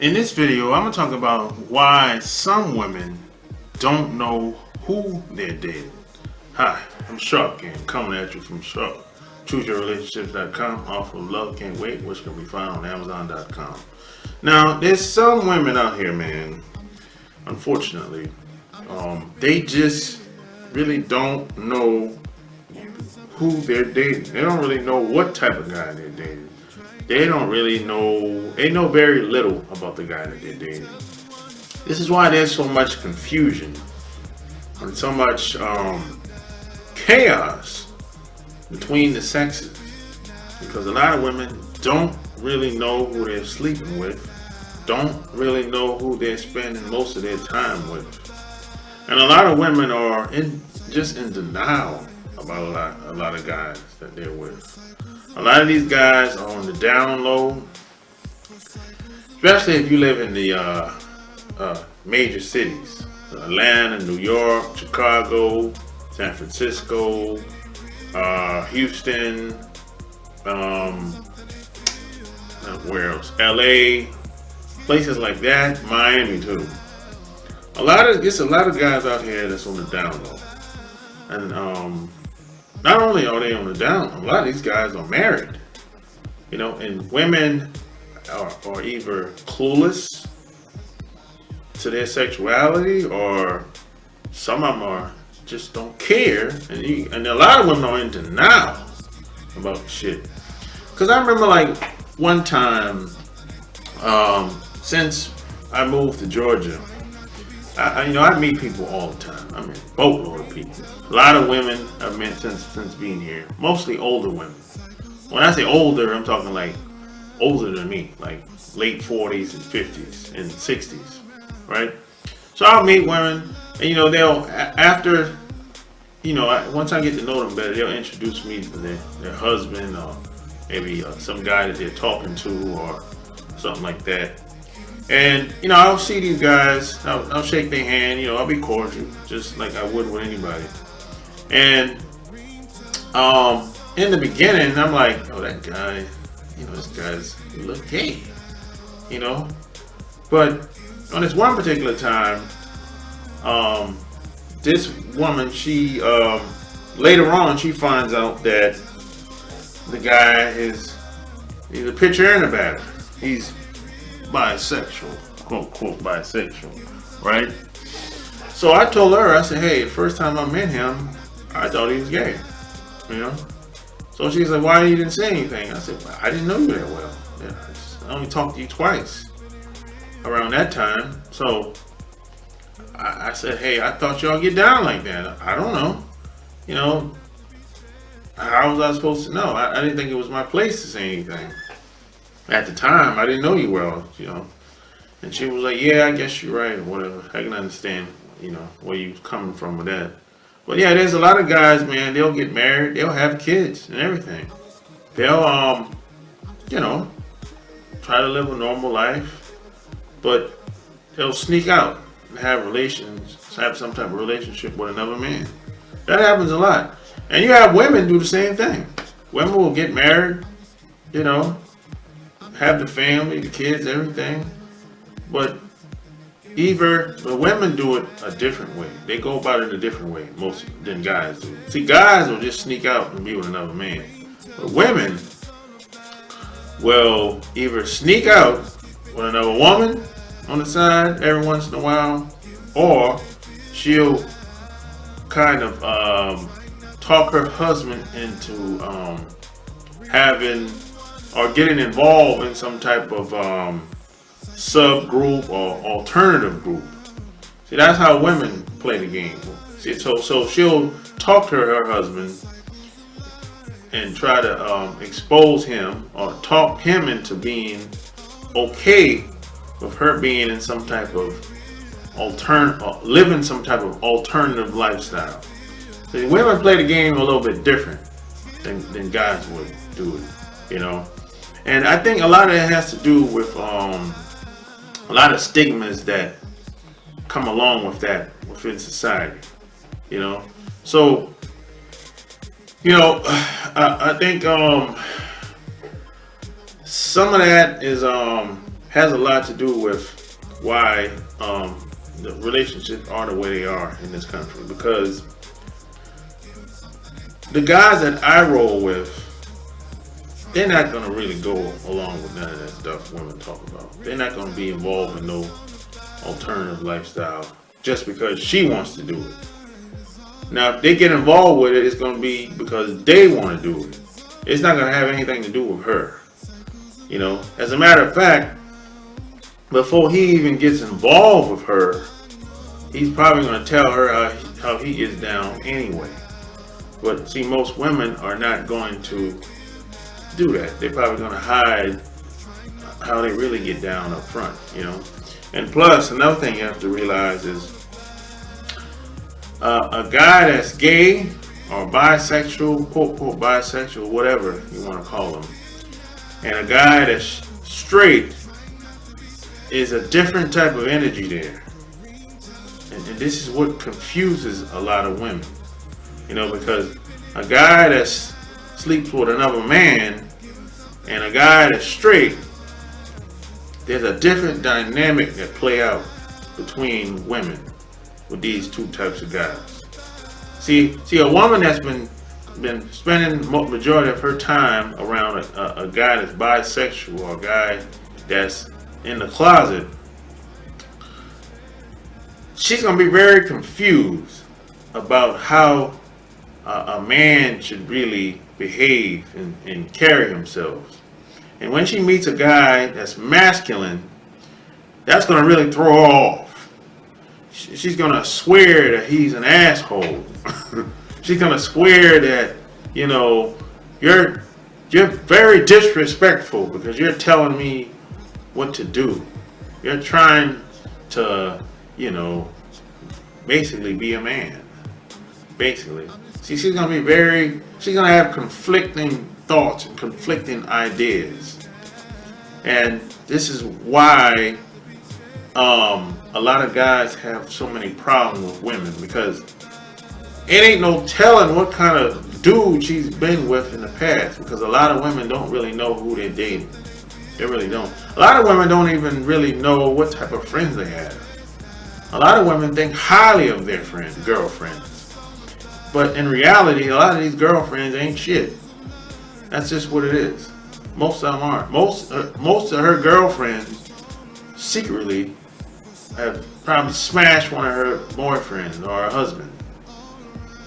In this video, I'm going to talk about why some women don't know who they're dating. Hi, I'm Sharp Game, coming at you from Sharp. ChooseYourRelationships.com, off of Love Can't Wait, which can be found on Amazon.com. Now, there's some women out here, man, unfortunately, they just really don't know who they're dating. They don't really know what type of guy they're dating. They don't really know, they know very little about the guy that they're dating. This is why there's so much confusion and so much chaos between the sexes. Because a lot of women don't really know who they're sleeping with, don't really know who they're spending most of their time with. And a lot of women are just in denial about a lot of guys that they're with. A lot of these guys are on the down low, especially if you live in the major cities. Atlanta, New York, Chicago, San Francisco, Houston, where else? LA, places like that, Miami too. It's a lot of guys out here that's on the down low. And not only are they on the down, a lot of these guys are married. You know, and women are either clueless to their sexuality, or some of them are just don't care. And a lot of women are in denial about shit. Because I remember like one time, since I moved to Georgia, I meet people all the time. I mean, boatload of people. A lot of women I've met since being here. Mostly older women. When I say older, I'm talking like older than me, like late 40s and 50s and 60s, right? So I'll meet women, and they'll after, once I get to know them better, they'll introduce me to their husband, or maybe some guy that they're talking to, or something like that. And I'll see these guys, I'll shake their hand, I'll be cordial, just like I would with anybody. And in the beginning, I'm like, oh, that guy, he look gay, But on this one particular time, this woman, she later on she finds out that the guy he's a pitcher and a batter. He's bisexual, quote, quote, bisexual, right? So I told her, I said, hey, the first time I met him, I thought he was gay, So she's like, why you didn't say anything? I said, well, I didn't know you that well. Yeah, I only talked to you twice around that time. So I said, hey, I thought y'all get down like that. I don't know. How was I supposed to know? I didn't think it was my place to say anything. At the time, I didn't know you well, And she was like, yeah, I guess you're right, or whatever. I can understand, where you're coming from with that. But yeah, there's a lot of guys, man, they'll get married, they'll have kids and everything. They'll, try to live a normal life, but they'll sneak out and have some type of relationship with another man. That happens a lot. And you have women do the same thing. Women will get married, have the family, the kids, everything. But the women do it a different way. They go about it a different way most than guys do. See, guys will just sneak out and be with another man. But women will either sneak out with another woman on the side every once in a while, or she'll kind of talk her husband into having or getting involved in some type of subgroup or alternative group. See, that's how women play the game. See, so she'll talk to her husband and try to expose him or talk him into being okay with her being in some type of living some type of alternative lifestyle. See, women play the game a little bit different than guys would do it, And I think a lot of it has to do with a lot of stigmas that come along with that within society, So, I think some of that is has a lot to do with why the relationships are the way they are in this country. Because the guys that I roll with, they're not going to really go along with none of that stuff women talk about. They're not going to be involved in no alternative lifestyle just because she wants to do it. Now, if they get involved with it, it's going to be because they want to do it. It's not going to have anything to do with her. You know, as a matter of fact, before he even gets involved with her, he's probably going to tell her how he gets down anyway. But see, most women are not going to do that. They're probably going to hide how they really get down up front, you know. And plus, another thing you have to realize is a guy that's gay or bisexual, quote, quote, bisexual, whatever you want to call him, and a guy that's straight is a different type of energy there. And this is what confuses a lot of women, you know, because a guy that sleeps with another man and a guy that's straight, there's a different dynamic that play out between women with these two types of guys. See, a woman that's been spending majority of her time around a guy that's bisexual or a guy that's in the closet, she's gonna be very confused about how a man should really behave and carry himself. And when she meets a guy that's masculine, that's gonna really throw her off. She's gonna swear that he's an asshole. She's gonna swear that, you know, you're very disrespectful because you're telling me what to do. You're trying to, you know, basically be a man. Basically. See, she's gonna have conflicting thoughts and conflicting ideas. And this is why a lot of guys have so many problems with women, because it ain't no telling what kind of dude she's been with in the past, because a lot of women don't really know who they're dating. They really don't. A lot of women don't even really know what type of friends they have. A lot of women think highly of their friends, girlfriends. But in reality, a lot of these girlfriends ain't shit. That's just what it is. Most of them aren't. Most of her girlfriends secretly have probably smashed one of her boyfriends or her husband.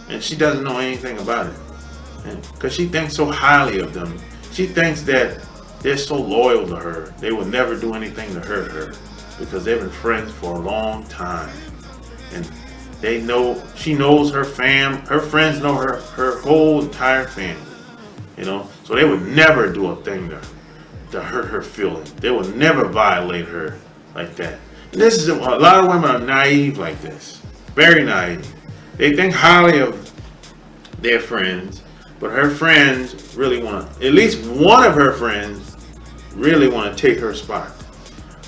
And she doesn't know anything about it. Because she thinks so highly of them. She thinks that they're so loyal to her. They will never do anything to hurt her. Because they've been friends for a long time. And they know, she knows her friends know her whole entire family. You know, so they would never do a thing to hurt her feelings. They would never violate her like that. And this is a lot of women are naive like this, very naive. They think highly of their friends, but her friends really want to. At least one of her friends really want to take her spot.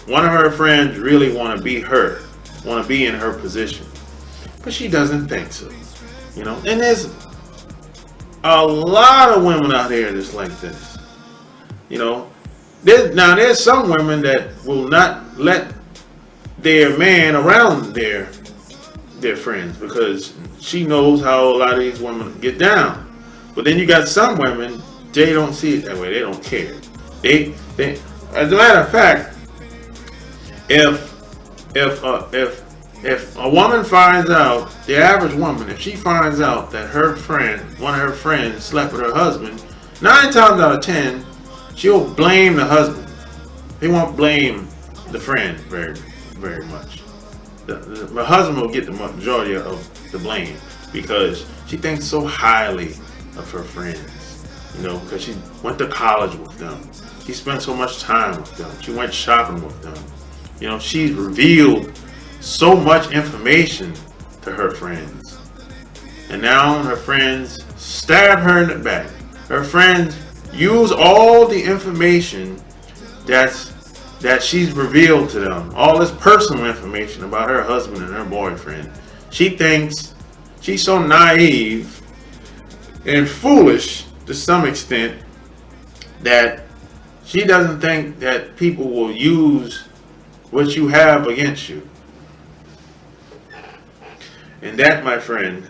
One of her friends really want to be her, want to be in her position, but she doesn't think so. You know, and there's a lot of women out there that's like this. You know, there's some women that will not let their man around their friends because she knows how a lot of these women get down. But then you got some women, they don't see it that way. They don't care. They as a matter of fact, if a woman finds out, the average woman, if she finds out that her friend, one of her friends slept with her husband, 9 times out of 10, she'll blame the husband. They won't blame the friend very, very much. The husband will get the majority of the blame because she thinks so highly of her friends. You know, because she went to college with them. She spent so much time with them. She went shopping with them. You know, she's revealed so much information to her friends. And now her friends stab her in the back. Her friends use all the information that she's revealed to them. All this personal information about her husband and her boyfriend. She thinks she's so naive and foolish to some extent that She doesn't think that people will use what you have against you. And that, my friend,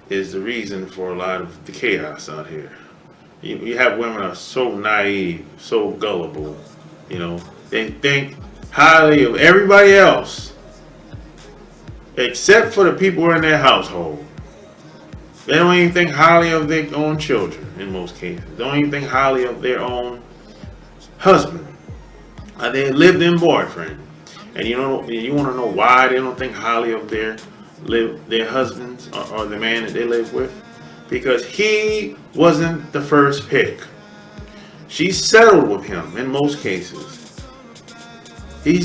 is the reason for a lot of the chaos out here. You have women that are so naive, so gullible, they think highly of everybody else except for the people who are in their household. They don't even think highly of their own children in most cases. They don't even think highly of their own husband or their lived-in boyfriend. And you want to know why they don't think highly of their husbands or the man that they live with? Because he wasn't the first pick. She settled with him in most cases. He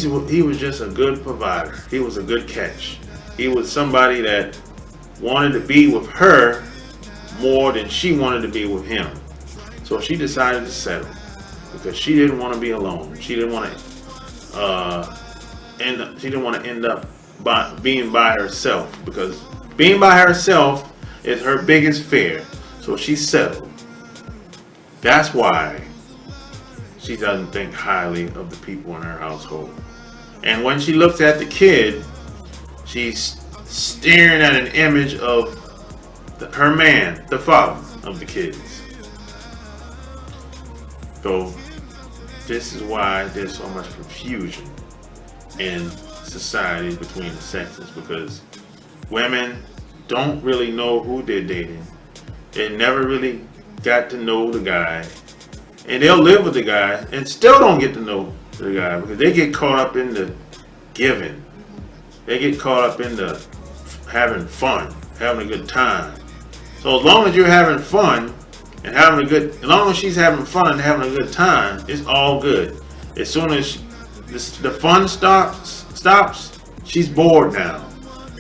was just a good provider. He was a good catch. He was somebody that wanted to be with her more than she wanted to be with him. So she decided to settle because she didn't want to be alone. She didn't want to end up being by herself, because being by herself is her biggest fear. So she settled. That's why she doesn't think highly of the people in her household. And when she looks at the kid, she's staring at an image of her man, the father of the kids. So this is why there's so much confusion in society between the sexes, because women don't really know who they're dating. They never really got to know the guy, and they'll live with the guy and still don't get to know the guy because they get caught up in the giving. They get caught up in the having fun, having a good time. So as long as you're having fun and as long as she's having fun and having a good time, it's all good. As soon as the fun stops, she's bored now.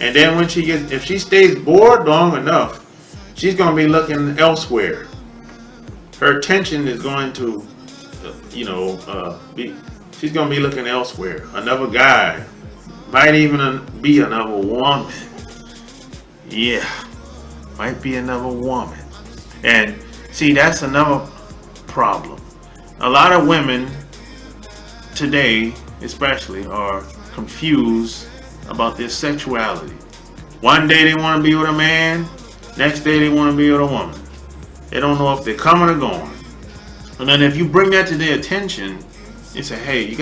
And then if she stays bored long enough, she's going to be looking elsewhere. Her attention is going to, she's going to be looking elsewhere. Another guy, might even be another woman. Yeah, might be another woman. And see, that's another problem. A lot of women today, especially, are confused about their sexuality. One day they want to be with a man, next day they want to be with a woman. They don't know if they're coming or going. And then if you bring that to their attention, you say, hey,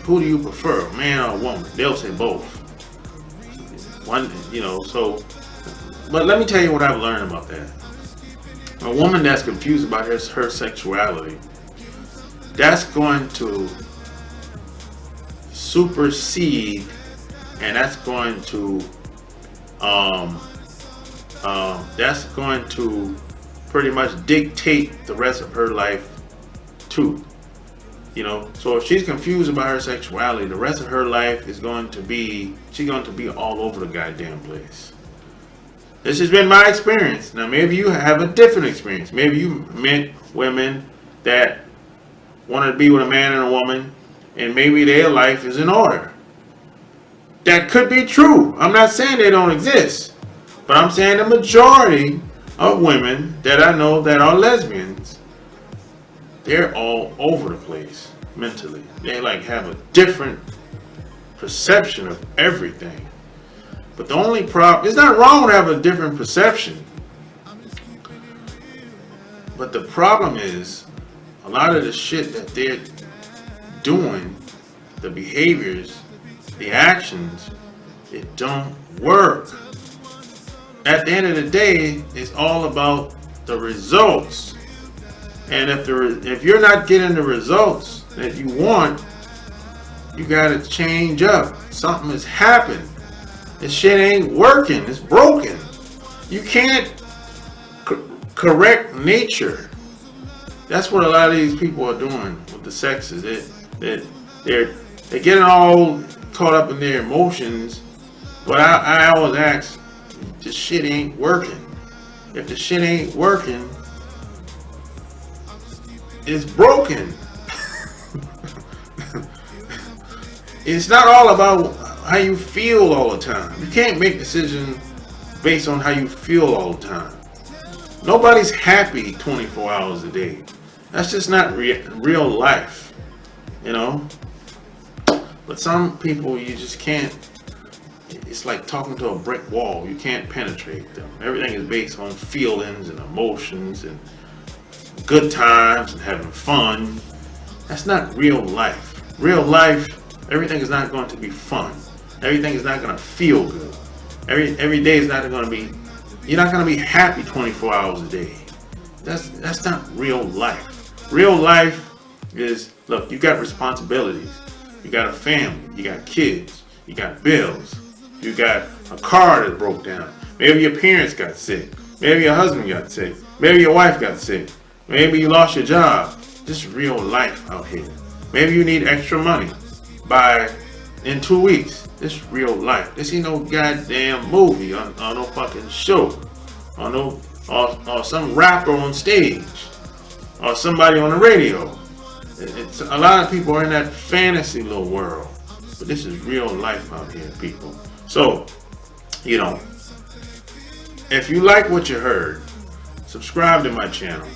who do you prefer, a man or a woman? They'll say both. But let me tell you what I've learned about that. A woman that's confused about her sexuality, that's going to supersede, and that's going to pretty much dictate the rest of her life too. So if she's confused about her sexuality, the rest of her life she's going to be all over the goddamn place. This has been my experience. Now maybe you have a different experience. Maybe you met women that wanted to be with a man and a woman, and maybe their life is in order. That could be true. I'm not saying they don't exist, but I'm saying the majority of women that I know that are lesbians, they're all over the place mentally. They have a different perception of everything. But the only problem, it's not wrong to have a different perception. But the problem is, a lot of the shit that they're doing, the behaviors, the actions, it don't work. At the end of the day, it's all about the results. And if you're not getting the results that you want, you gotta change up. Something has happened. This shit ain't working. It's broken. You can't correct nature. That's what a lot of these people are doing with the sexes. They're getting all caught up in their emotions. But I always ask, this shit ain't working. If the shit ain't working, it's broken. It's not all about how you feel all the time. You can't make decisions based on how you feel all the time. Nobody's happy 24 hours a day. That's just not real life, you know. But some people, you just can't. It's like talking to a brick wall. You can't penetrate them. Everything is based on feelings and emotions and good times and having fun. That's not real life. Real life, everything is not going to be fun. Everything is not going to feel good. Every day is not going to be. You're not going to be happy 24 hours a day. That's not real life. Real life is, look, you got responsibilities. You got a family. You got kids. You got bills. You got a car that broke down. Maybe your parents got sick. Maybe your husband got sick. Maybe your wife got sick. Maybe you lost your job. This is real life out here. Maybe you need extra money in 2 weeks. This is real life. This ain't no goddamn movie on no fucking show. Or some rapper on stage. Or somebody on the radio. It's a lot of people are in that fantasy little world. But this is real life out here, people. So, you know, if you like what you heard, subscribe to my channel.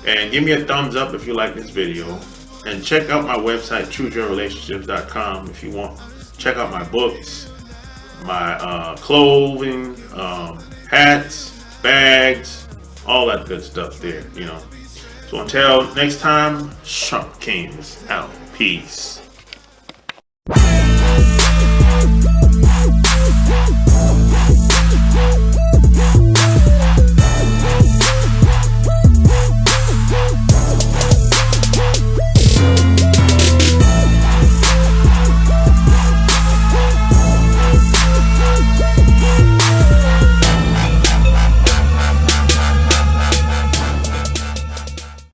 And give me a thumbs up if you like this video. And check out my website, chooseyourrelationships.com, if you want. Check out my books, my clothing, hats, bags, all that good stuff there, you know. So until next time, Sharp King is out. Peace.